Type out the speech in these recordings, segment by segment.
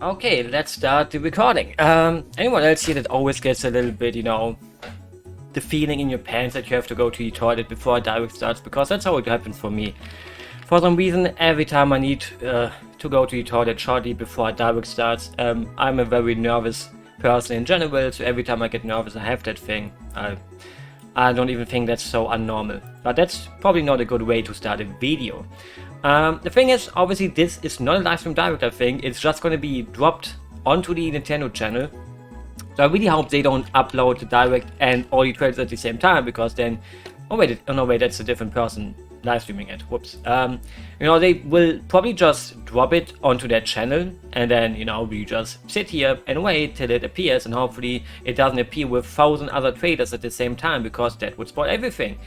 Okay, let's start the recording. Anyone else here that always gets a little bit, the feeling in your pants that you have to go to the toilet before a direct starts? Because that's how it happens for me. For some reason, every time I need to go to the toilet shortly before a direct starts, I'm a very nervous person in general, so every time I get nervous I have that thing. I don't even think that's so unnormal. But that's probably not a good way to start a video. The thing is, obviously this is not a livestream direct, I think. It's just going to be dropped onto the Nintendo channel. So I really hope they don't upload the direct and all the trailers at the same time, because then... Oh wait, no wait, that's a different person live streaming it. Whoops. They will probably just drop it onto their channel, and then, we just sit here and wait till it appears, and hopefully it doesn't appear with 1,000 other trailers at the same time, because that would spoil everything.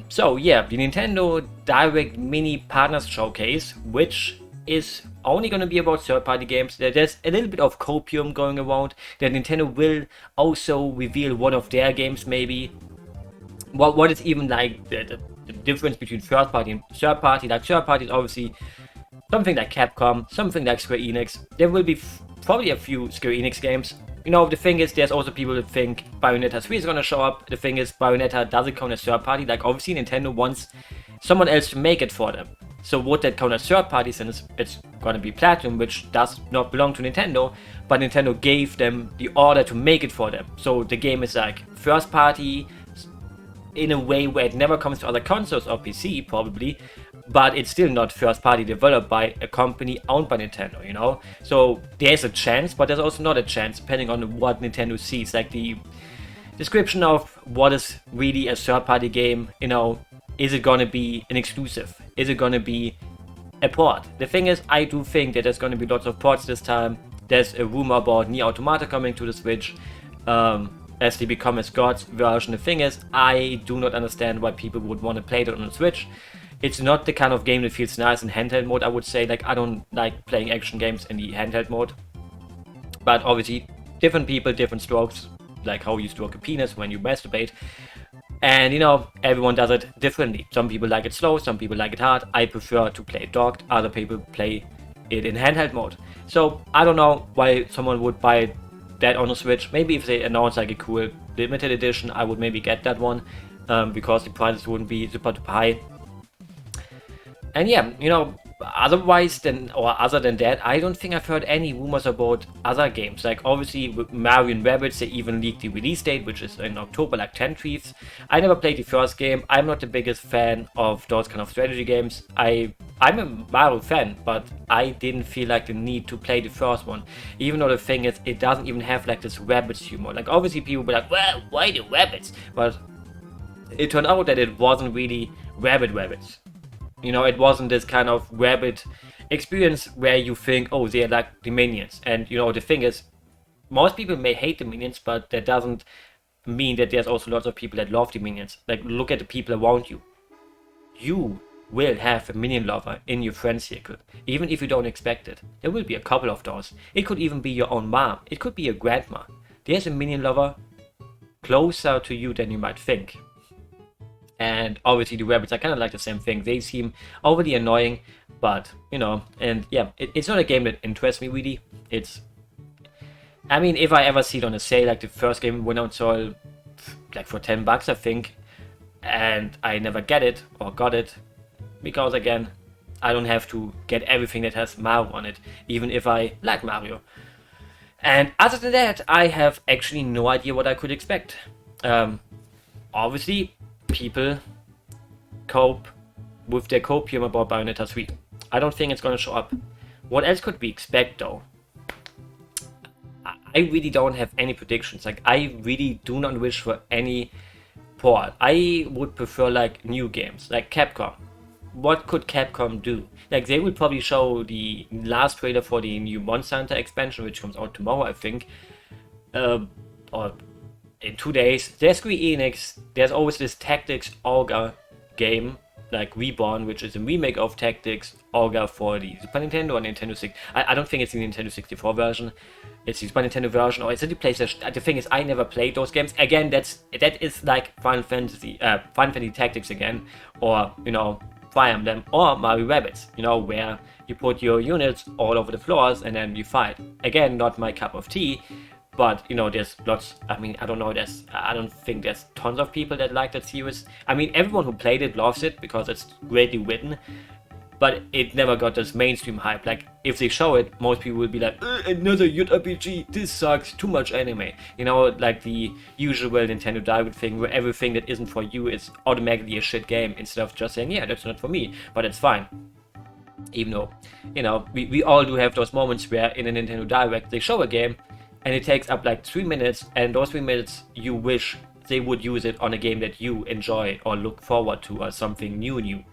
So yeah, the Nintendo Direct Mini Partners Showcase, which is only going to be about third-party games. There's a little bit of copium going around that Nintendo will also reveal one of their games, maybe. What is even like the difference between first-party and third-party? Like, third-party is obviously something like Capcom, something like Square Enix. There will be probably a few Square Enix games. The thing is, there's also people that think Bayonetta 3 is gonna show up. The thing is, Bayonetta doesn't count as third party. Like, obviously Nintendo wants someone else to make it for them. So would that count as third party, since it's gonna be Platinum, which does not belong to Nintendo, but Nintendo gave them the order to make it for them. So the game is like first party in a way where it never comes to other consoles or PC, probably, but it's still not first party developed by a company owned by Nintendo, So there's a chance, but there's also not a chance, depending on what Nintendo sees. Like, the description of what is really a third party game, is it gonna be an exclusive? Is it gonna be a port? The thing is, I do think that there's gonna be lots of ports this time. There's a rumor about Nier Automata coming to the Switch, as the Become as Gods version. The thing is, I do not understand why people would want to play that on the Switch. It's not the kind of game that feels nice in handheld mode, I would say. Like, I don't like playing action games in the handheld mode. But obviously, different people, different strokes, like how you stroke a penis when you masturbate. And, everyone does it differently. Some people like it slow, some people like it hard. I prefer to play it docked, other people play it in handheld mode. So, I don't know why someone would buy that on the Switch. Maybe if they announce like a cool limited edition, I would maybe get that one, because the prices wouldn't be super high. And yeah, other than that, I don't think I've heard any rumors about other games. Like, obviously, with Mario and Rabbids, they even leaked the release date, which is in October, like 10 tweets. I never played the first game. I'm not the biggest fan of those kind of strategy games. I'm a Mario fan, but I didn't feel like the need to play the first one. Even though the thing is, it doesn't even have like this Rabbids humor. Like, obviously, people were like, well, why the Rabbids? But it turned out that it wasn't really Rabbids. It wasn't this kind of Rabbid experience where you think, oh, they're like the minions. And, the thing is, most people may hate the minions, but that doesn't mean that there's also lots of people that love the minions. Like, look at the people around you. You will have a minion lover in your friend circle, even if you don't expect it. There will be a couple of those. It could even be your own mom. It could be your grandma. There's a minion lover closer to you than you might think. And obviously the rabbits are kind of like the same thing. They seem overly annoying, but, and yeah, it's not a game that interests me really. If I ever see it on a sale, like the first game went on sale like for $10, I think, and I never get it or got it, because again, I don't have to get everything that has Mario on it, even if I like Mario. And other than that, I have actually no idea what I could expect. Obviously, people cope with their copium about Bayonetta 3. I don't think it's gonna show up. What else could we expect, though? I really don't have any predictions. Like, I really do not wish for any port. I would prefer like new games, like Capcom. What could Capcom do? Like, they will probably show the last trailer for the new Monster Hunter expansion, which comes out tomorrow, I think, or in 2 days. There's Square Enix. There's always this Tactics Ogre game, like Reborn, which is a remake of Tactics Ogre for the Super Nintendo or Nintendo 6. I don't think it's the Nintendo 64 version. It's the Super Nintendo version, or it's the PlayStation. The thing is, I never played those games. Again, that is like Final Fantasy Tactics again, or Fire Emblem or Mario Rabbids, you know, where you put your units all over the floors and then you fight. Again, not my cup of tea, but you know, there's lots. I mean, I don't know. I don't think there's tons of people that like that series. I mean, everyone who played it loves it because it's greatly written, but it never got this mainstream hype. Like, if they show it, most people will be like, another JRPG, this sucks, too much anime. You know, like the usual Nintendo Direct thing where everything that isn't for you is automatically a shit game, instead of just saying, yeah, that's not for me, but it's fine. Even though, you know, we all do have those moments where in a Nintendo Direct they show a game and it takes up like 3 minutes, and those 3 minutes you wish they would use it on a game that you enjoy or look forward to, or something new.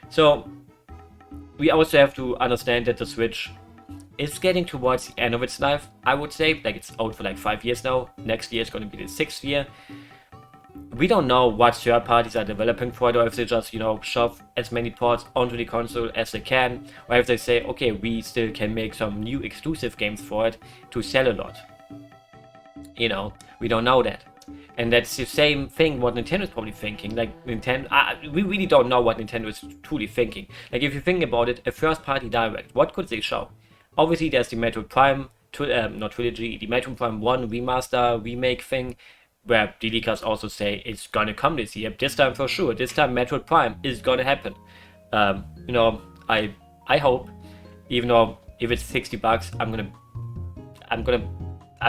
So we also have to understand that the Switch is getting towards the end of its life, I would say. Like, it's out for like 5 years now. Next year is going to be the 6th year. We don't know what third parties are developing for it, or if they just, you know, shove as many ports onto the console as they can, or if they say, okay, we still can make some new exclusive games for it to sell a lot. You know, we don't know that. And that's the same thing what Nintendo is probably thinking. Like, Nintendo, we really don't know what Nintendo is truly thinking. Like, if you think about it, a first-party Direct, what could they show? Obviously, there's the Metroid Prime, not trilogy, the Metroid Prime 1 remaster, remake thing, where the leakers also say it's gonna come this year. This time for sure. This time Metroid Prime is gonna happen. You know, I hope, even though if it's $60, I'm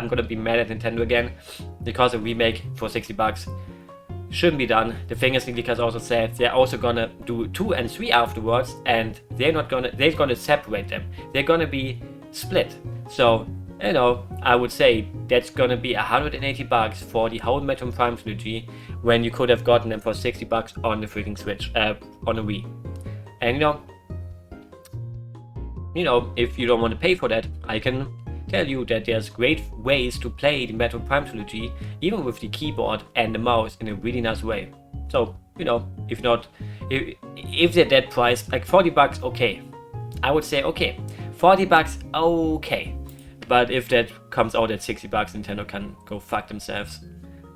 gonna be mad at Nintendo again, because a remake for $60 shouldn't be done. The thing is, the leakers also said they're also gonna do 2 and 3 afterwards, and they're gonna separate them. They're gonna be split. So, you know, I would say that's gonna be $180 for the whole Metroid Prime trilogy, when you could have gotten them for $60 on the freaking Switch, on the Wii. And you know, if you don't want to pay for that, I can tell you that there's great ways to play the Metroid Prime trilogy, even with the keyboard and the mouse, in a really nice way. So, you know, if they're that priced, like $40, okay. I would say, okay, $40, okay. But if that comes out at $60, Nintendo can go fuck themselves.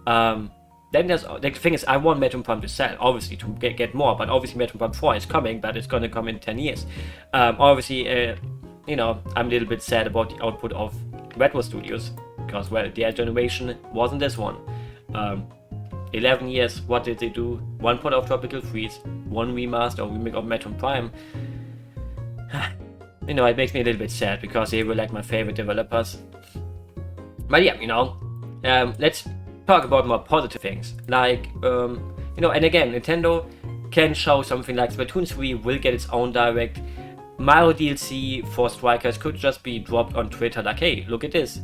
Then there's the thing is, I want Metroid Prime to sell, obviously, to get more. But obviously, Metroid Prime 4 is coming, but it's gonna come in 10 years. Obviously, you know, I'm a little bit sad about the output of Retro Studios, because, well, their generation wasn't this one. 11 years, what did they do? 1 port of Tropical Freeze, 1 remaster or remake of Metroid Prime. You know, it makes me a little bit sad, because they were like my favorite developers. But yeah, you know, let's talk about more positive things. Like, you know, and again, Nintendo can show something like Splatoon 3 will get its own Direct. Mario DLC for Strikers could just be dropped on Twitter, like, hey, look at this.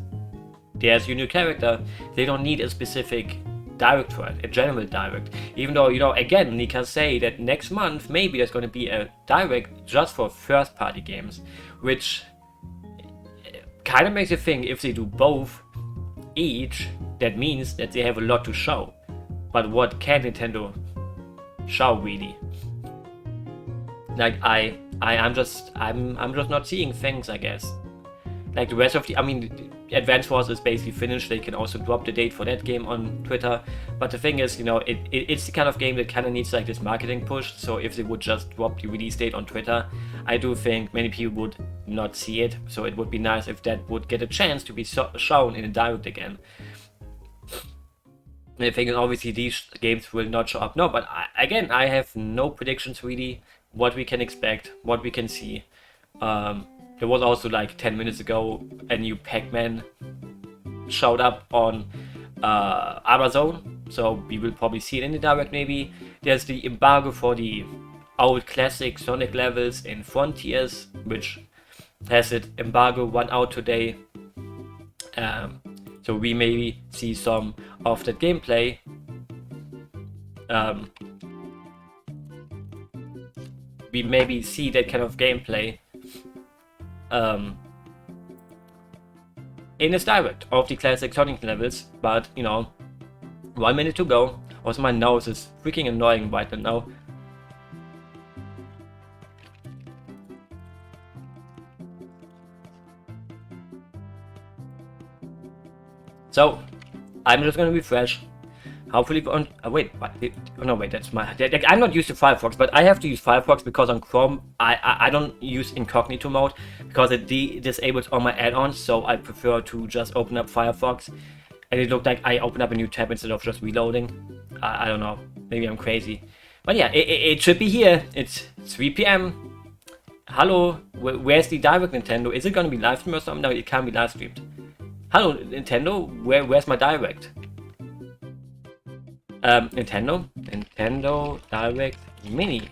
There's your new character. They don't need a specific Direct for it, a general Direct. Even though, you know, again, we can say that next month maybe there's going to be a Direct just for first party games, which kind of makes you think, if they do both each, that means that they have a lot to show. But what can Nintendo show, really? Like, I'm just not seeing things, I guess. Like the rest of the, I mean, Advance Wars is basically finished. They can also drop the date for that game on Twitter. But the thing is, you know, it's the kind of game that kind of needs like this marketing push. So if they would just drop the release date on Twitter, I do think many people would not see it. So it would be nice if that would get a chance to be shown in a Direct again. And I think obviously these games will not show up. No, but again, I have no predictions really. What we can expect, what we can see. There was also like 10 minutes ago a new PAC-MAN showed up on Amazon, so we will probably see it in the Direct maybe. There's the embargo for the old classic Sonic levels in Frontiers, which has it embargo 1 out today. So we maybe see some of that gameplay. We maybe see that kind of gameplay in this Direct of the classic Sonic levels, but you know, 1 minute to go. Also, my nose is freaking annoying right now. So, I'm just gonna refresh Hopefully on... wait, oh no, wait, that's my... I'm not used to Firefox, but I have to use Firefox because on Chrome, I don't use incognito mode because it disables all my add-ons, so I prefer to just open up Firefox. And it looked like I opened up a new tab instead of just reloading. I don't know, maybe I'm crazy. But yeah, it should be here. It's 3 PM. Hello, where's the direct, Nintendo? Is it gonna be live streamed or something? No, it can't be live streamed. Hello, Nintendo, where's my direct? Nintendo Direct Mini.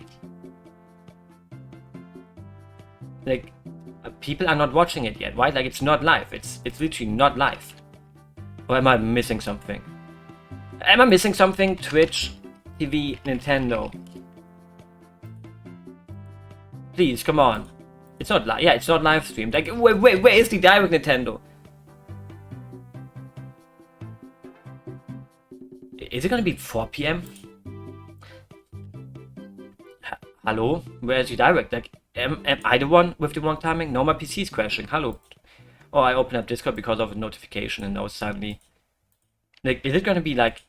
Like, people are not watching it yet, right? Like, it's not live. It's literally not live. Or am I missing something? Am I missing something? Twitch, TV, Nintendo. Please, come on. It's not live. Yeah, it's not live streamed. Like, where is the direct, Nintendo? Is it gonna be 4 PM? Hello? Where's your direct? Like, am I the one with the wrong timing? No, my PC is crashing. Hello. Oh, I opened up Discord because of a notification and now suddenly... Like, is it gonna be like...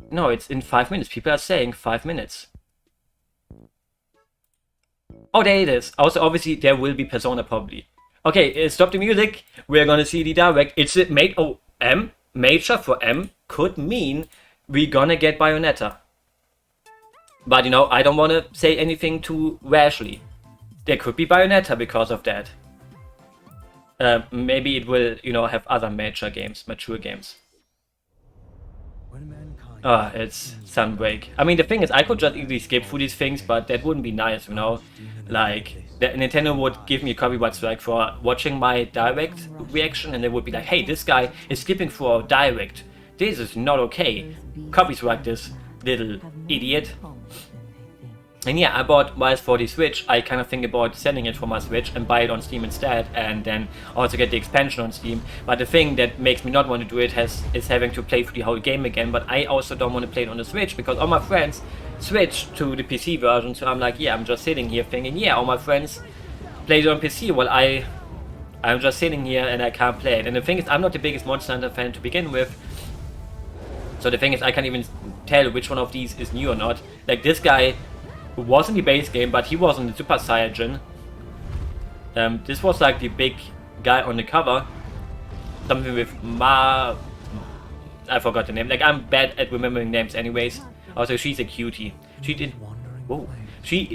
No, it's in 5 minutes. People are saying 5 minutes. Oh, there it is. Also, obviously, there will be Persona probably. Okay, stop the music. We're gonna see the direct. It's it made... Oh, M, major for M, could mean we're gonna get Bayonetta. But, you know, I don't want to say anything too rashly. There could be Bayonetta because of that. Maybe it will, you know, have other major games, mature games. Ah, it's Sunbreak. I mean, the thing is, I could just easily skip through these things, but that wouldn't be nice, you know? Like, Nintendo would give me a copyright strike for watching my direct reaction, and they would be like, hey, this guy is skipping through our direct. This is not okay. Copyright this little idiot. And yeah, I bought Wise for the Switch. I kind of think about selling it for my Switch and buy it on Steam instead, and then also get the expansion on Steam. But the thing that makes me not want to do it is having to play through the whole game again. But I also don't want to play it on the Switch because all my friends switched to the PC version. So I'm like, yeah, I'm just sitting here thinking, yeah, all my friends play it on PC while I'm just sitting here and I can't play it. And the thing is, I'm not the biggest Monster Hunter fan to begin with. So the thing is, I can't even tell which one of these is new or not. Like this guy, who was in the base game, but he was in the Super Saiyan. This was like the big guy on the cover. Something with I forgot the name. Like, I'm bad at remembering names anyways. Also, she's a cutie. She didn't... Whoa. She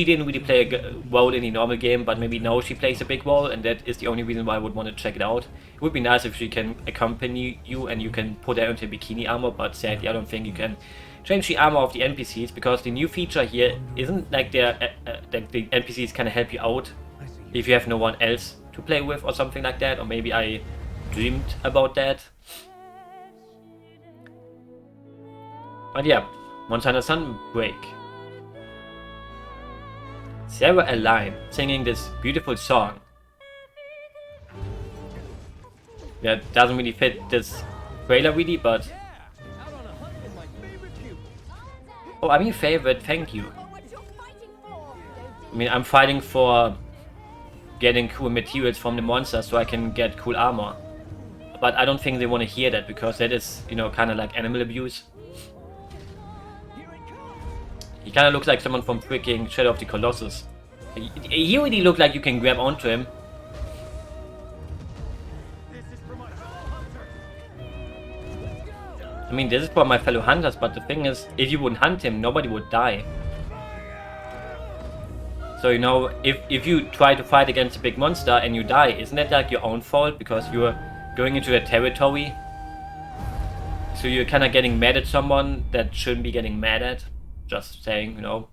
didn't really play a role in the normal game, but maybe now she plays a big role, and that is the only reason why I would want to check it out. It would be nice if she can accompany you and you can put her into bikini armor, but sadly I don't think you can change the armor of the NPCs, because the new feature here isn't like the NPCs kind of help you out if you have no one else to play with or something like that, or maybe I dreamed about that. But yeah, Monster Hunter Sunbreak. Sarah Align singing this beautiful song. Yeah, doesn't really fit this trailer really, but... Oh, I mean favorite, thank you. I mean, I'm fighting for getting cool materials from the monsters so I can get cool armor. But I don't think they want to hear that, because that is, you know, kind of like animal abuse. He kind of looks like someone from freaking Shadow of the Colossus. He really looked like you can grab onto him. I mean, this is for my fellow hunters, but the thing is, if you wouldn't hunt him, nobody would die. So, you know, if you try to fight against a big monster and you die, isn't that like your own fault, because you're going into their territory? So you're kind of getting mad at someone that shouldn't be getting mad at. Just saying, you know,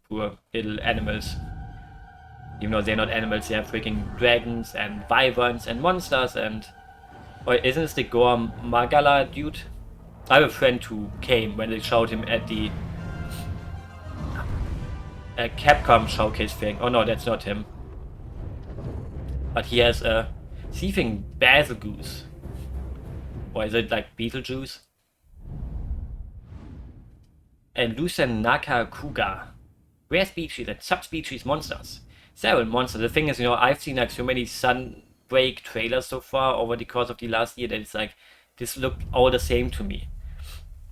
poor little animals. Even though they're not animals, they are freaking dragons and wyverns and monsters and... Or isn't this the Gore Magala dude? I have a friend who came when they showed him at the Capcom showcase thing. Oh no, that's not him. But he has a thieving basil goose. Or is it like Beetlejuice? And Lucenaka Kuga. Rare species and subspecies monsters. Several monsters. The thing is, you know, I've seen like so many break trailers so far over the course of the last year that it's like, this looked all the same to me.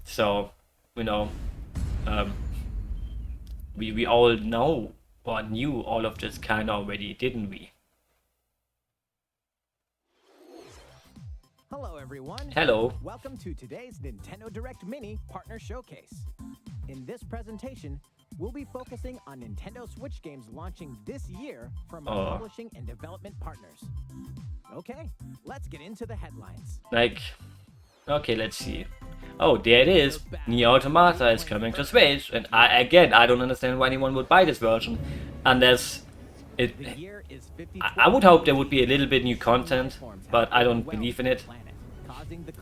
So, you know, we all know or knew all of this kind of already, didn't we? Hello everyone. Hello. Welcome to today's Nintendo Direct Mini Partner Showcase. In this presentation, we'll be focusing on Nintendo Switch games launching this year from our publishing and development partners. Okay, let's get into the headlines. Like, okay, let's see. Oh, there it is. Nier Automata is coming to Switch, and I don't understand why anyone would buy this version unless it. I would hope there would be a little bit new content, but I don't believe in it.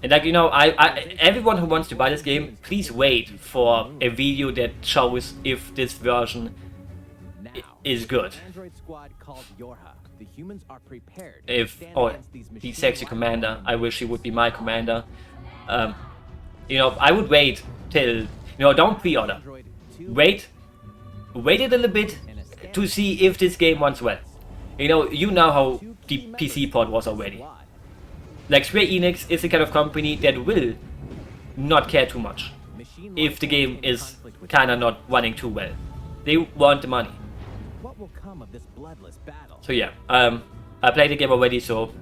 And like, you know, everyone who wants to buy this game, please wait for a video that shows if this version is good. If, the sexy commander, I wish he would be my commander. You know, I would wait till, you know, don't pre-order. Wait a little bit to see if this game runs well. You know how the PC port was already. Like, Square Enix is the kind of company that will not care too much if the game is kinda not running too well. They want the money. So yeah, I played the game already, so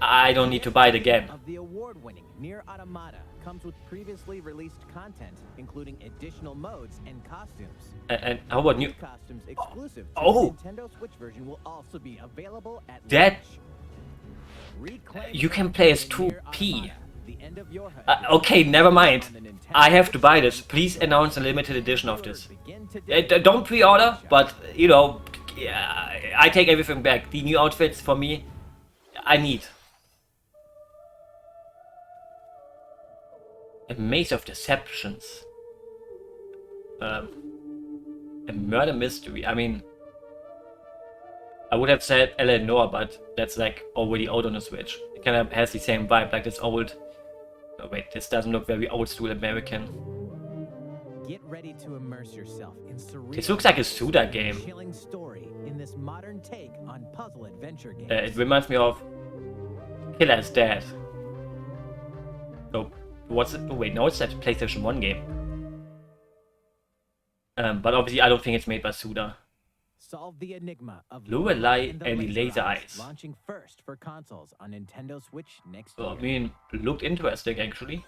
I don't need to buy it again. Of the award-winning Nier Automata comes with previously released content, including additional modes and costumes. And how about new costumes exclusive to the Nintendo Switch version will also be available at that Requiem you can play as 2P. the end of your Okay, never mind. I have to buy this. Please announce a limited edition of this. Don't pre-order, but you know, I take everything back. The new outfits for me, I need. A Maze of Deceptions. A murder mystery. I mean, I would have said Eleanor, but that's like already out on the Switch. It kind of has the same vibe, like this old. Oh wait, this doesn't look very old school American. Get ready to immerse yourself in surreal. This looks like a Suda game. Chilling story in this modern take on puzzle adventure games. It reminds me of Killer's Dead. Oh, what's it? Oh wait, no, it's that PlayStation 1 game. But obviously, I don't think it's made by Suda. Solve the enigma of Lorelei and the Laser Eyes. Launching first for consoles on Nintendo Switch next Well, year. I mean, looked interesting actually.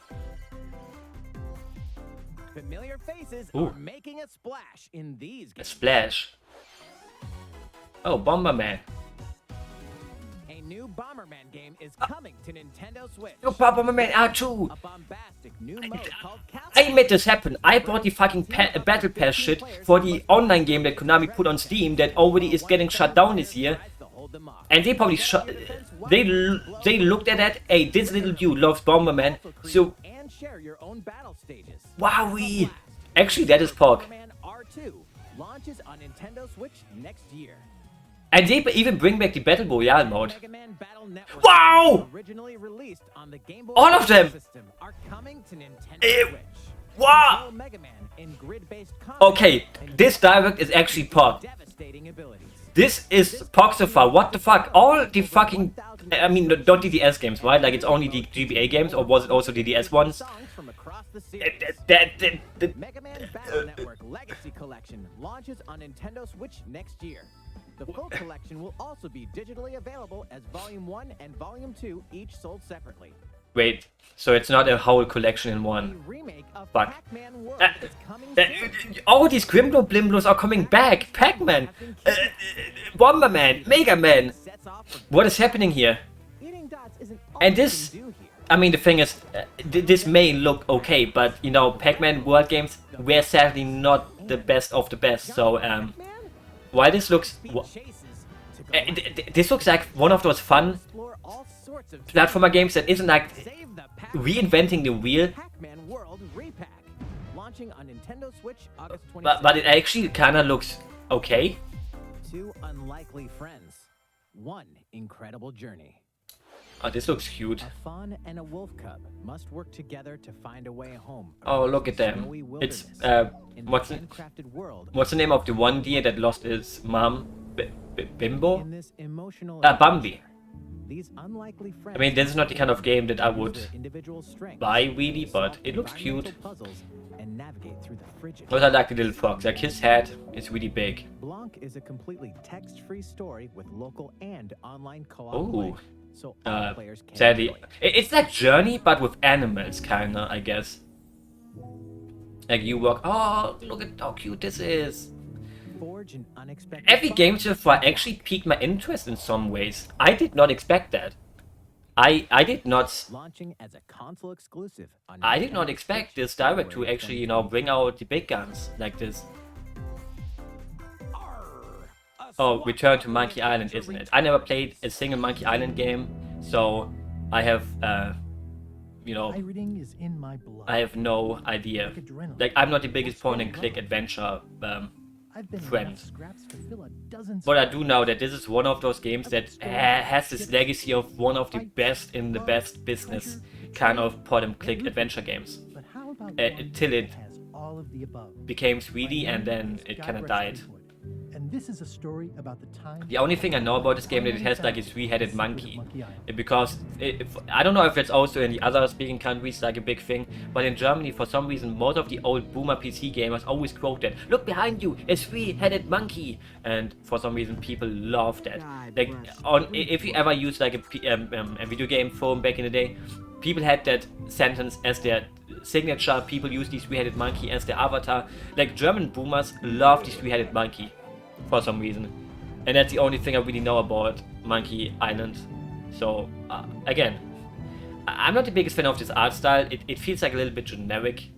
Familiar faces are making a splash in these games. A splash. Oh, BOMBERMAN. A new BOMBERMAN game is coming to Nintendo Switch. Oh, BOMBERMAN R2. A bombastic new mode called I made this happen. I bought the fucking Battle Pass shit for the online game that Konami put on Steam that already is getting shut down this year. And they probably they looked at that. Hey, this little dude loves BOMBERMAN, so wowee. Actually, that is POG. BOMBERMAN R2 launches on Nintendo Switch next year. And they even bring back the Battle Royale mode. MEGAMAN Battle Network, Wow! originally released on the Game Boy All of them! system, are coming to Nintendo Switch. Wow! Control MEGAMAN in grid-based combat Okay, and this direct is actually POG. devastating abilities. This is POG so far. What the fuck? All the fucking... I mean, not the DS games, right? Like, it's only the GBA games, or was it also the DS ones? Songs from across the series. MEGAMAN Battle Network Legacy Collection launches on Nintendo Switch next year. The full collection will also be digitally available as Volume 1 and Volume 2, each sold separately. Wait, so it's not a whole collection in The one. remake of Fuck. PAC-MAN World is coming soon. All these Grimblo Blimblos are coming back. PAC-MAN, BOMBERMAN, MEGAMAN. Sets off for What is happening here? eating dots isn't all And you this, can do here. I mean, the thing is, this may look okay, but you know, Pac-Man World games were sadly not the best of the best. So, why this looks, this looks like one of those fun Explore all sorts of platformer games that isn't like Save the reinventing the wheel, PAC-MAN World Re-PAC, launching on Nintendo Switch August 26th. but it actually kind of looks okay. Two unlikely friends, one incredible journey. Oh, this looks cute. A fawn and a wolf cub must work together to find a way home. Oh, look at them. It's what's the name of the one deer that lost his mom? Bimbo? In this emotional Bambi. adventure, these unlikely friends I mean, this is not the kind of game that I would use their individual strengths buy to really, solve but it looks environmental cute. puzzles and navigate through the frigid. But I like the little fox. Like his head is really big. Blanc is a completely text-free story with local and online co-op Ooh. play, so all players can Sadly, enjoy. it's like Journey, but with animals, kinda, I guess. Like you walk. Oh, look at how cute this is. Forge an unexpected Every bond. game so far actually piqued my interest in some ways. I did not expect that. I did not. Launching as a console exclusive on I did not Nintendo expect Switch this direct to February actually, you know, 2020. bring out the big guns like this. Arr, a Oh, SWAT Return to team Monkey Island, adventure isn't it? I never played a single Monkey Island game, so I have, you know, Pirating is in my blood. I have no idea. Adrenaline. Like, I'm not the biggest point-and-click adventure I've been friend. enough scraps to fill a dozen But I do know that this is one of those games that has this legacy of one of the best in the best business kind of point-and-click adventure games. But how about Till it has all of the above? became 3D and then it kind of died. And this is a story about the time. The only thing I know about this game that it has like a three-headed monkey. Because I don't know if it's also in the other speaking countries like a big thing, but in Germany for some reason most of the old boomer PC gamers always quote that, "Look behind you, a three-headed monkey," and for some reason people love that. Like if you ever use like a video game phone back in the day, people had that sentence as their signature. People use the three-headed monkey as their avatar. Like German boomers love the three-headed monkey for some reason, and that's the only thing I really know about Monkey Island. So again, I'm not the biggest fan of this art style. It feels like a little bit generic.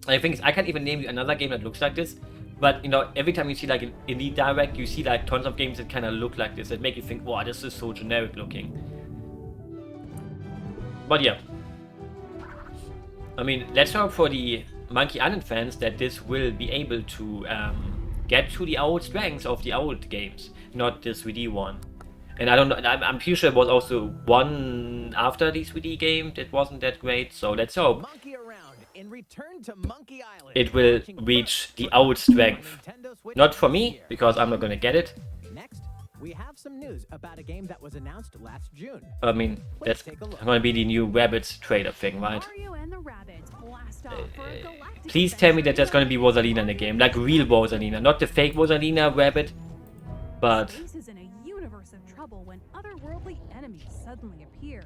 I think I can't even name you another game that looks like this, but you know, every time you see like an indie direct, you see like tons of games that kind of look like this that make you think, wow, this is so generic looking. But yeah, I mean, let's hope for the Monkey Island fans that this will be able to get to the old strengths of the old games, not the 3D one. And I don't know, I'm pretty sure it was also one after the 3D game that wasn't that great, so let's hope Monkey around in Return to Monkey Island. it will Launching reach first the for old strength. Nintendo Switch Not for this me, year. because I'm not gonna get it. Next, we have some news about a game that was announced last June. I mean, that's gonna be the new Rabbids trailer thing, right? Mario and the Rabbids blast off for a galactic Please tell me that adventure there's gonna be Rosalina in the game, like real Rosalina, not the fake Rosalina Rabbit, but Space is in a universe of trouble when otherworldly enemies suddenly appear.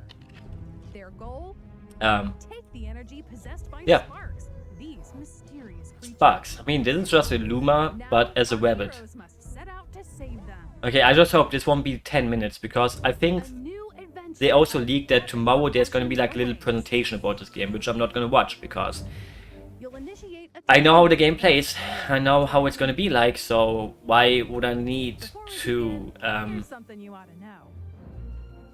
Their goal? Take the energy possessed by Yeah. sparks. These mysterious creatures. Sparks. I mean, this is just a Luma, Now but as a our rabbit. heroes must set out to save them. Okay, I just hope this won't be 10 minutes, because I think A new adventure they also leaked that tomorrow there's gonna be like a little presentation about this game, which I'm not gonna watch, because You'll initiate a I know how the game plays, I know how it's gonna be like, so why would I need Before we to, begin, here's something you ought to know.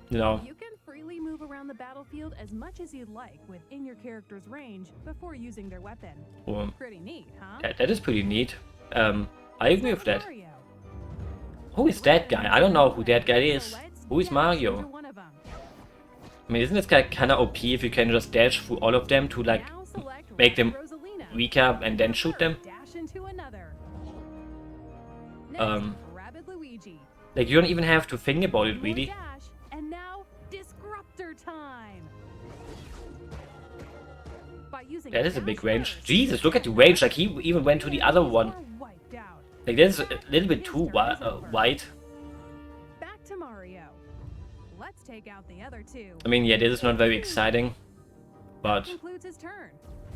you know, You can freely move around the battlefield as much as you'd like within your character's range before using their weapon. Pretty neat, huh? that is pretty neat. I agree with that. Mario. Who is that guy? I don't know who that guy is. So let's Who is dash Mario? into one of 'em. I mean, isn't this guy kinda OP if you can just dash through all of them to like Now select make them Rosalina. weaker and then shoot them? Dash into another. Next, Um, Rabbid Luigi. Like, you don't even have to think about it, More really. dash, and now Disruptor time. By using That is a dash big range. first, Jesus, look at the range. Like, he even went to the other one. are wiped out. Like, this is a little bit too wide. Back to Mario. Let's take out the other two. I mean, yeah, this is not very exciting. But Concludes his turn.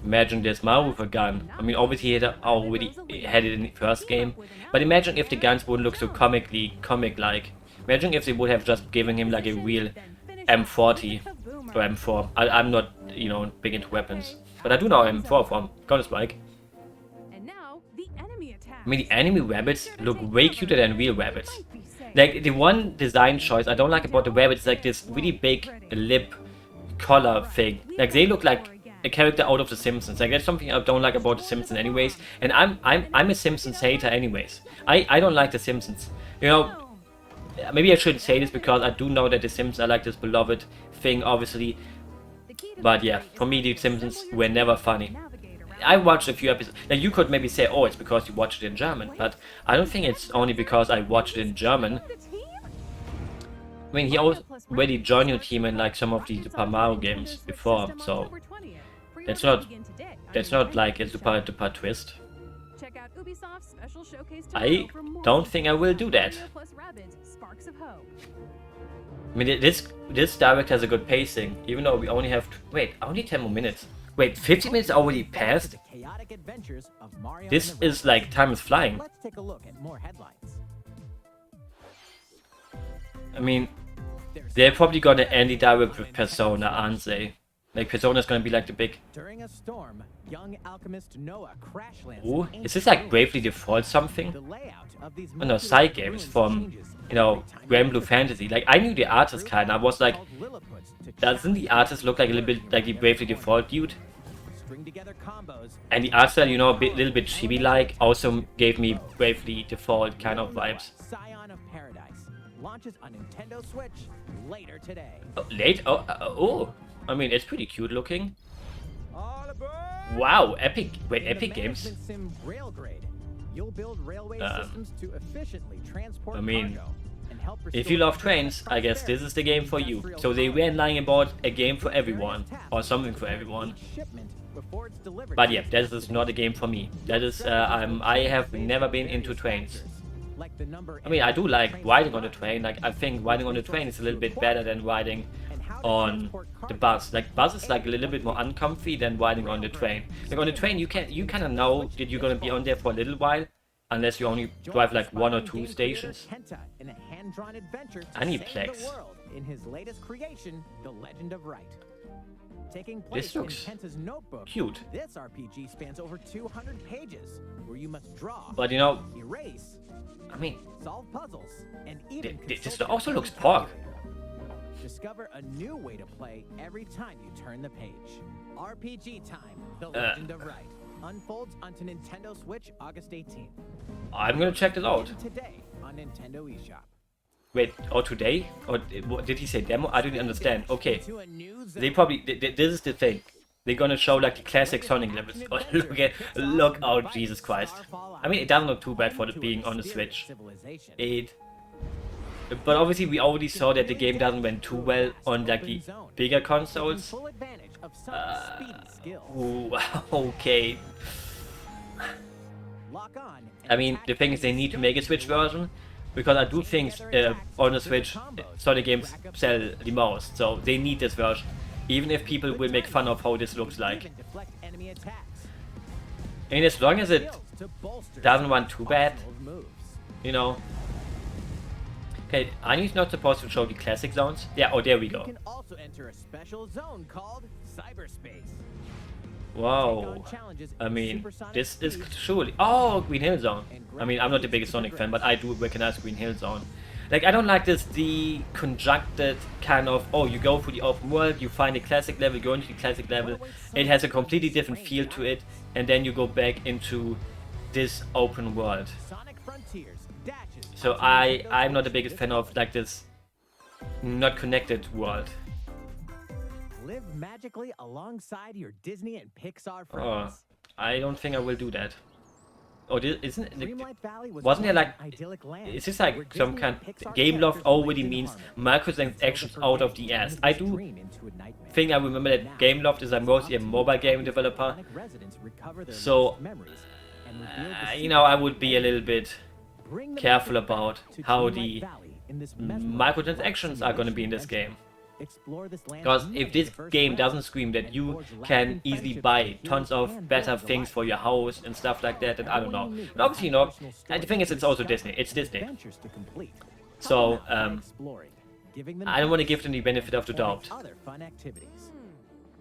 imagine this Mario with a gun. I mean, obviously he had already had it in the first game. But imagine if the guns wouldn't look so comic-like. Imagine if they would have just given him like a real M40 or M4. I'm not, you know, big into weapons. But I do know M4 from Counter-Strike. And now the enemy attack. I mean, the enemy rabbits look way cuter than real rabbits. Like, the one design choice I don't like about the rabbits is like this really big lip collar thing. Like, they look like a character out of The Simpsons. Like, that's something I don't like about The Simpsons anyways. And I'm a Simpsons hater anyways. I don't like The Simpsons. You know, maybe I shouldn't say this because I do know that The Simpsons are like this beloved thing, obviously. But yeah, for me, The Simpsons were never funny. I watched a few episodes. Like, you could maybe say, oh, it's because you watched it in German, but I don't think it's only because I watched it in German. I mean, he already joined your team in like some of the Super Mario games before, so that's not like a super duper twist. Check out Ubisoft's special showcase I for more don't think I will do that. plus Rabbids, Sparks of Hope. I mean, this direct has a good pacing, even though we only have wait, only 10 more minutes. Wait, 50 minutes already passed? Chaotic adventures of Mario This and the is like time is flying. Let's take a look at more headlines. I mean, they're probably gonna end the direct with Persona, aren't they? Like, Persona's gonna be like the big... During a storm, young alchemist Noah crash lands. Ooh, in is this like ancient Bravely Default something? The layout of these Oh no, Cygames from, you know, Grand Blue Fantasy. Like, I knew the artist kind of, I was like, doesn't the artist look like a little bit like the Bravely Default dude? String together combos. And the art style, you know, little bit chibi-like, also gave me Bravely Default kind of vibes. Scion of Paradise launches on Nintendo Switch later today. Oh, late? Oh, I mean, it's pretty cute looking. Wow, Epic. Wait, Epic Games? Sim Railgrade. You'll build railway systems to efficiently transport I mean, cargo and help if you restore love trains, I guess this is the game for you. So they were lying about a game for everyone, or something for everyone. shipment before it's delivered. But yeah, that is not a game for me. That is, I have never been into trains. Like the number I mean, I do like riding on the train. Like, I think riding on the train is a little bit better than riding on the bus. Like, bus is like a little bit more uncomfy than riding on the train. Like, on the train, you kind of know that you're gonna be on there for a little while, unless you only drive like 1 or 2 stations. In a hand-drawn adventure to Aniplex. save the world in his latest creation, The Legend of Right. Taking This place in looks Kenta's notebook, cute. this RPG spans over 200 pages, where you must draw, But you know, erase, I mean, solve puzzles, and even this consult also your looks own pork. calculator. Discover a new way to play every time you turn the page. RPG Time, The Legend of Right. Unfolds onto Nintendo Switch August 18th. I'm gonna check this out. Today on Nintendo eShop. Wait, or today? Or did he say demo? I didn't understand. Okay, To a new zone. they probably, this is the thing. They're gonna show like the classic Sonic levels. Oh, look out, Jesus Christ. I mean, it doesn't look too bad for it being on the Switch. But obviously we already saw that the game doesn't went too well on like the bigger consoles. Full advantage of Sonic's speedy skill. Ooh, okay. Lock on. I mean, the thing is they need to make a Switch version, because I do think on the Switch Sonic games sell the most, so they need this version. Even if people will make fun of how this looks like. Even deflect enemy attacks. I mean, as long as it To bolster doesn't run too bad, Arsenal's moves. you know. Okay, Ani's not supposed to show the classic zones. Yeah, oh, there we You go. can also enter a special zone called cyberspace. Wow. I mean, this is surely... Oh, Green Hill Zone. I mean, I'm not the biggest Sonic fan, but I do recognize Green Hill Zone. Like, I don't like this, the conjuncted kind of, oh, you go through the open world, you find a classic level, go into the classic level, it has a completely different feel to it, and then you go back into this open world. Sonic Frontiers dashes. So I'm not the biggest fan of, like, this not connected world. Live magically alongside your Disney and Pixar Oh, friends. I don't think I will do that. Oh, isn't it... Dreamlight Valley was Wasn't there once like... an idyllic land Is this like where some Disney kind... and Pixar Gameloft characters already lived in means harmony. microtransactions So out of the the ass. perfect I do dream into a nightmare. think I remember that Gameloft is mostly a mobile game developer. Sonic residents recover their So, lost memories and reveal the you know, I secrets would be a little bit Bring the careful magic back about to how Dreamlight the Valley in this mesmerizing microtransactions are going to be in this adventure. game. Explore this land Because new if for this the first game time doesn't scream that and you forge can lasting easily friendships buy with tons heroes of and better villains things alike. for your house and stuff like that, then I don't know. Everyone unique But obviously, you know, personal the thing is, it's also Disney. It's Disney. adventures to complete. So, Help them out by exploring, giving them I don't want to gifts give them the benefit of the and doubt. other fun activities.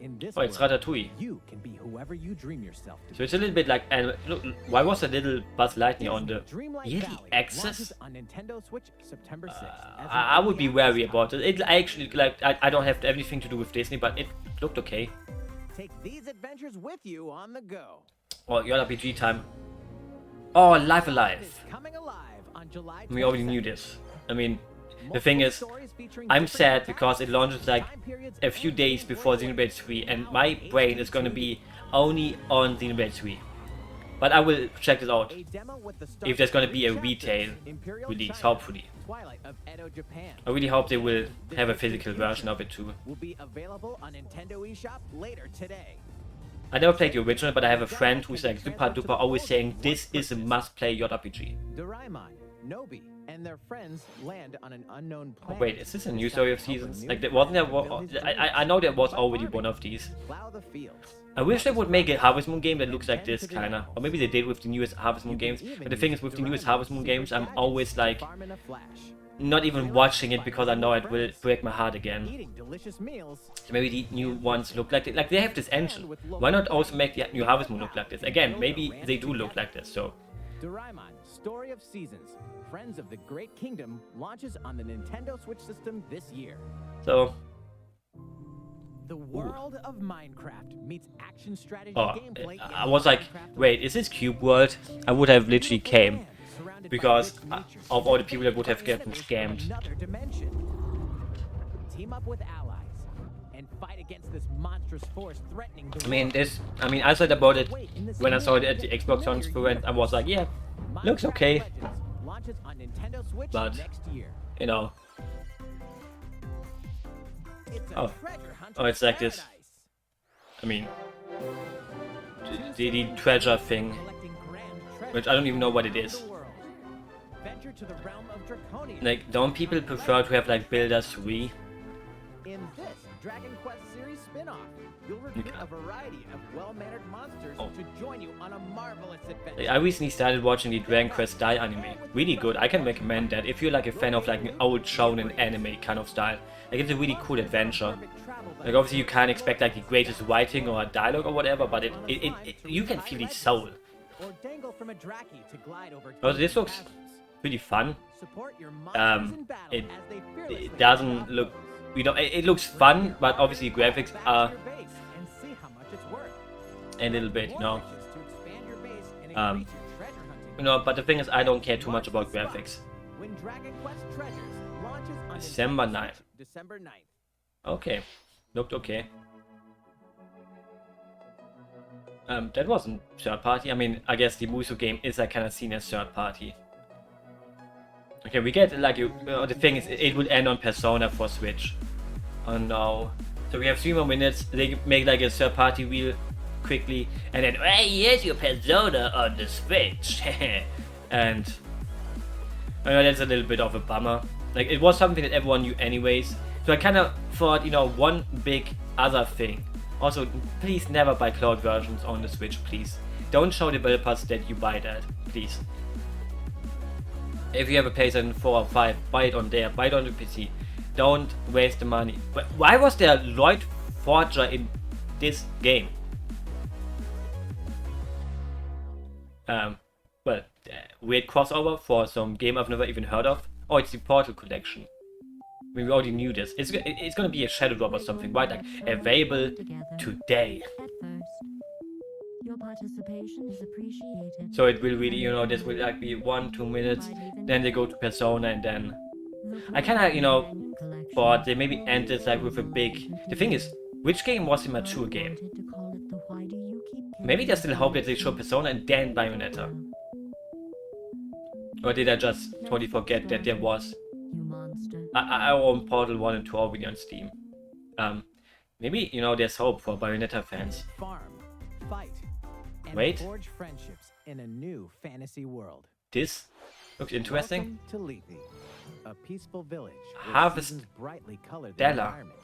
In this Oh, it's world, Ratatouille. you can be whoever you dream yourself to So it's a little bit like... look, why was a little Buzz Lightyear on the Dreamlight yearly Valley access? launches on Nintendo Switch September 6th. as an I would be early wary access about it. It actually, like, I don't have anything to do with Disney, but it looked okay. title. Take these adventures with you on the go. Oh, your RPG time. Oh, Life Alive. Is coming alive on July We already knew 22nd. this. I mean, the thing is, I'm sad because it launches like a few days before Xenoblade 3, and my brain is gonna be only on the inventory. But I will check this out A demo with the if there's gonna be a chapters, retail Imperial release, China, hopefully. Twilight of Edo Japan. I really hope they will have a physical version of it too. Will be available on Nintendo eShop later today. I never played the original, but I have a friend who's like super duper always saying this is a must-play JRPG. Doraemon, Nobi, and their friends land on an unknown Oh, planet. wait, is this a new story of seasons? Like, wasn't there? I know there was already one of these. Plow the fields. I wish they would make a Harvest Moon game that looks like this, kinda. Or maybe they did with the newest Harvest Moon games. But the thing is, with the newest Harvest Moon games, I'm always like Farm in a flash. not even watching it because I know it will break my heart again. Eating delicious meals. So maybe the new ones look like they have this engine. Why not also make the new Harvest Moon look like this? Again, maybe they do look like this. So Doraemon, Story of Seasons, Friends of the Great Kingdom launches on the Nintendo Switch system this year. so The world of Minecraft meets action strategy oh, gameplay. I was like, wait, is this Cube World? I would have literally came because of all the people that would have gotten scammed. Another dimension. Team up with allies and fight against this monstrous force threatening the I mean, I said about it when I saw it at the Xbox launch and I was like, yeah, looks okay, launches on Nintendo Switch but next year. you know, It's a oh, treasure hunter's oh, it's like this. paradise. I mean, the treasure thing, Collecting grand treasures which I don't even know what it of is. the world. Venture to the realm of Draconia. Like, don't people prefer to have like Builder 3? In this Dragon Quest series spin-off, you'll recruit a variety of well-mannered monsters Oh. to join you on a marvelous adventure. Like, I recently started watching the Dragon Quest Die anime. Really good. I can recommend that if you're like a fan of like an old shonen anime kind of style. Like, it's a really cool adventure. Like, obviously you can't expect like the greatest writing or dialogue or whatever, but it you can feel the soul. Or dangle from a draki to glide over Oh, this deadly looks chasms. pretty fun. Support your monsters in battle It as they fearlessly it doesn't assault look, foes. you know, it looks fun, but obviously graphics Back are to your base and see how much it's worth. a little bit, you know. More wishes to expand your base and Um, increase your treasure hunting. You know, but the thing is, I don't care too much about graphics. When Dragon Quest Treasures launches on December Nintendo 9th. Switch, December 9th. Okay, looked okay. That wasn't third party. I mean, I guess the Muso game is like kind of seen as third party. Okay, we get like the thing is, it would end on Persona for Switch. Oh no! So we have 3 more minutes. They make like a third party real quickly, and then hey, here's your Persona on the Switch. And I know that's a little bit of a bummer. Like, it was something that everyone knew anyways. So I kind of thought, you know, one big other thing. Also, please never buy cloud versions on the Switch, please. Don't show developers that you buy that, please. If you have a PlayStation 4 or 5, buy it on there, buy it on the PC. Don't waste the money. But why was there Lloyd Forger in this game? Well, weird crossover for some game I've never even heard of. Oh, it's the Portal Collection. I mean, we already knew this. It's gonna be a Shadow Drop or something, right? Like, available today. At first, your participation is appreciated. So it will really, you know, this will like be 1-2 minutes. Then they go to Persona, and then I kinda, you know, thought they maybe end this like with a big. The thing is, which game was the mature game? Maybe there's still hope that they show Persona and then Bayonetta. Or did I just totally forget that there was? I own Portal 1 and 2 already on Steam. Maybe, you know, there's hope for Bayonetta fans. Farm, fight, and Wait. forge friendships in a new fantasy world. This looks interesting. Welcome to Lethe, a peaceful village with Harvest seasons brightly colored Della. environment.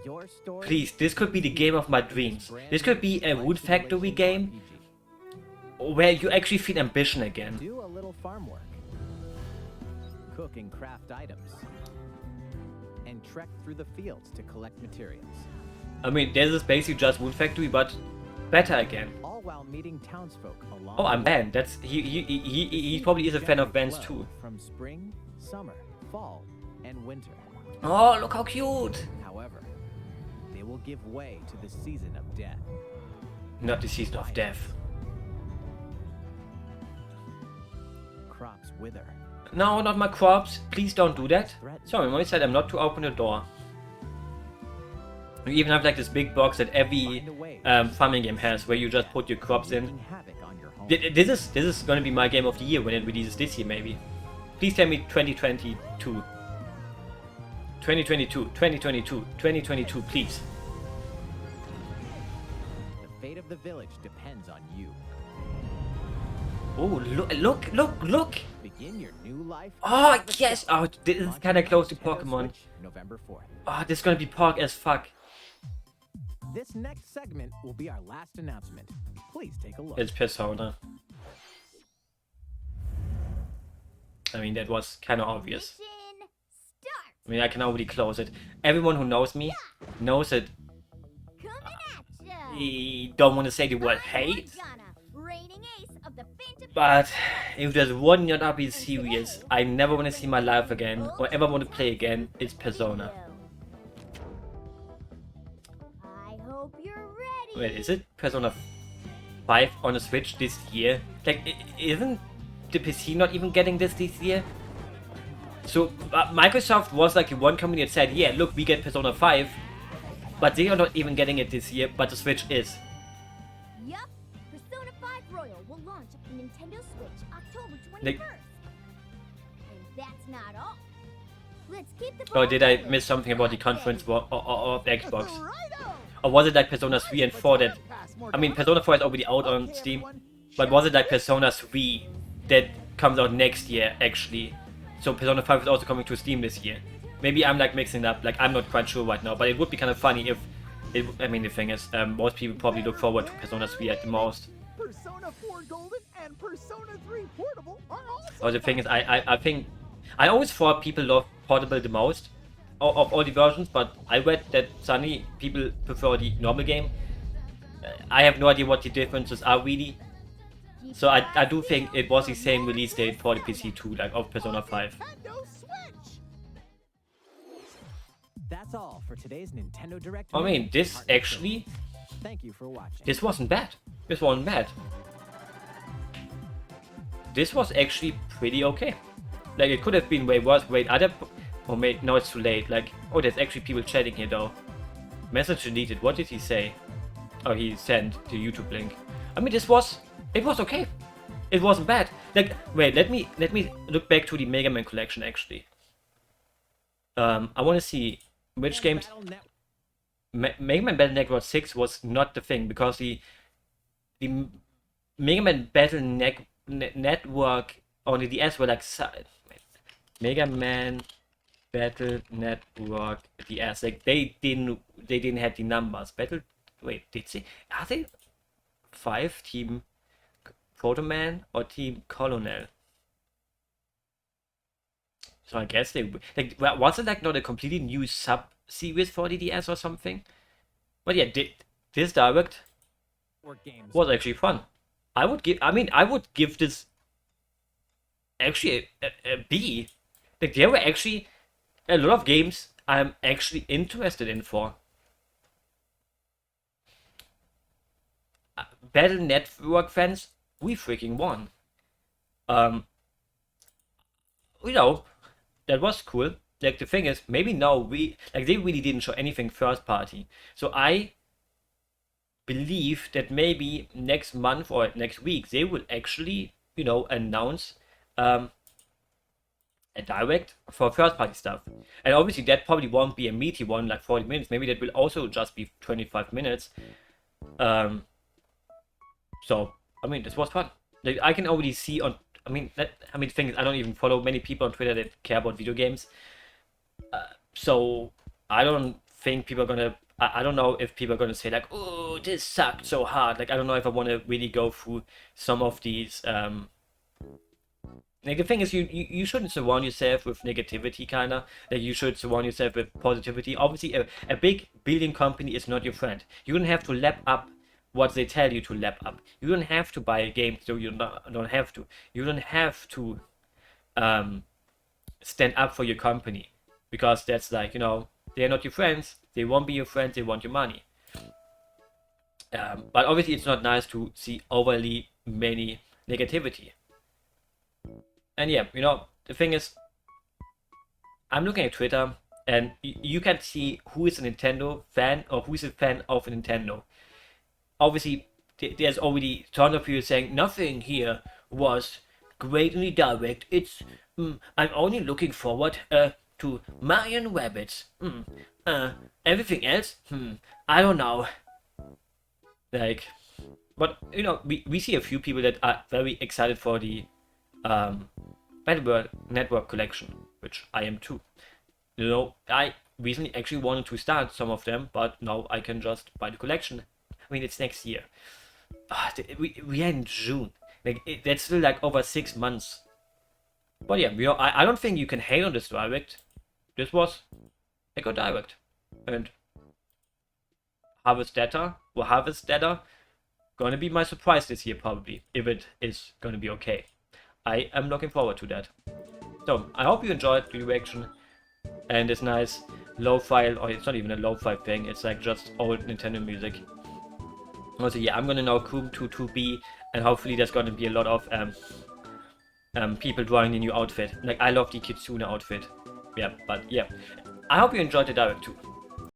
Your story Please, this could be the game of my dreams. This could be a Wood Factory game where you actually feel ambition again. Do a little farm work. Cook and craft items. And trek through the fields to collect materials. I mean, this is basically just Wood Factory, but better again. All while meeting townsfolk along Oh, I'm the way. Ben. That's he probably is a fan of Ben's too. From spring, summer, fall, and winter. Oh, look how cute! However, they will give way to the season of death. Not the season of death. Crops wither. No, not my crops. Please don't do that. Sorry, Mommy said I'm not to open the door. You even have like this big box that every farming game has, where you just put your crops in. Wreaking havoc on your home. This is gonna be my game of the year when it releases this year, maybe. Please tell me 2022. 2022, 2022, 2022, please. The fate of the village depends on you. Oh, look! Begin your new life. Oh, with yes! Scion. Oh, this is Launching kinda on close to Nintendo Pokemon. Switch, November 4th. Oh, this is gonna be pork as fuck. This next segment will be our last announcement. Please take a look. It's Persona. I mean, that was kinda obvious. Mission start. I mean, I can already close it. Everyone who knows me knows that Coming at ya. I don't want to say the word hate, Morgana, reigning ace of the Phantom. but if there's one JRPG series I never want to see in my life again, or ever want to play again, it's Persona. I hope you're ready. Wait, is it Persona 5 on the Switch this year? Like, isn't the PC not even getting this year? So, Microsoft was like the one company that said, yeah, look, we get Persona 5, but they are not even getting it this year, but the Switch is. Yup. Persona 5 Royal will launch on Nintendo Switch October 21st. Like- And that's not all. Let's keep the Or ball did I rolling. miss something about the conference Thursday. of Xbox? Or was it like Persona 3 and 4 that... I mean, Persona 4 is already out on Steam, but was it like Persona 3 that comes out next year, actually? So Persona 5 is also coming to Steam this year. Maybe I'm like mixing up, like I'm not quite sure right now, but it would be kind of funny if... I mean, the thing is, most people probably look forward to Persona 3 at the most. Persona 4 Golden and Persona 3 Portable are also Or the thing is, I think... I always thought people love Portable the most of all the versions, but I read that suddenly people prefer the normal game. I have no idea what the differences are really. So I do think it was the same release date for the PC too, like of Persona 5. Nintendo Switch. That's all for today's Nintendo Direct. I mean, this Partner actually, Show. Thank you for watching. this wasn't bad. This wasn't bad. This was actually pretty okay. Like, it could have been way worse. Wait, oh, wait, no, it's too late. Like, oh, there's actually people chatting here, though. Message deleted. What did he say? Oh, he sent the YouTube link. I mean, it was okay. It wasn't bad. Like, wait, let me look back to the Mega Man collection, actually. I want to see which games... Battle Net- Mega Man Battle Network 6 was not the thing, because the Mega Man Battle Network on the DS were like... Mega Man Battle Network DS, like they didn't have the numbers. Wait, did they? Are they 5 Team Proto-Man or Team Colonel? So I guess they like, was it like not a completely new sub-series for the DS or something? But yeah, this direct games. was actually fun. I would give this actually a B. Like, there were actually a lot of games I'm actually interested in for. Battle Network fans, we freaking won. You know, that was cool. Like, the thing is, maybe now they really didn't show anything first party. So I believe that maybe next month or next week they will actually, you know, announce a direct for first party stuff. And obviously that probably won't be a meaty one like 40 minutes. Maybe that will also just be 25 minutes. So I mean, this was fun. Like, I can already see on the thing is, I don't even follow many people on Twitter that care about video games. So I don't think people are gonna I don't know if people are gonna say like, oh, this sucked so hard. Like, I don't know if I want to really go through some of these like, the thing is, you shouldn't surround yourself with negativity, kinda. Like, you should surround yourself with positivity. Obviously, a big building company is not your friend. You don't have to lap up what they tell you to lap up. You don't have to buy a game, so you don't have to. You don't have to stand up for your company, because that's like, you know, they're not your friends. They won't be your friends. They want your money. But obviously, it's not nice to see overly many negativity. And yeah, you know, the thing is, I'm looking at Twitter, and you can see who is a Nintendo fan or who is a fan of Nintendo. Obviously, there's already tons of people saying nothing here was greatly direct. It's I'm only looking forward to Mario and Rabbids. Everything else, I don't know. Like, but you know, we see a few people that are very excited for the Battle Network collection, which I am too. You know, I recently actually wanted to start some of them, but now I can just buy the collection. I mean, it's next year. We are in June. Like, that's still like over 6 months. But yeah, you know, I don't think you can hate on this direct. This was a good direct. And Harvest Data gonna be my surprise this year probably, if it is gonna be okay. I am looking forward to that. So, I hope you enjoyed the reaction and this nice lo-fi, or it's not even a lo-fi thing, it's like just old Nintendo music. Also, yeah, I'm gonna now Coom to 2B, and hopefully there's gonna be a lot of people drawing the new outfit. Like, I love the Kitsune outfit. Yeah, but yeah. I hope you enjoyed the direct too.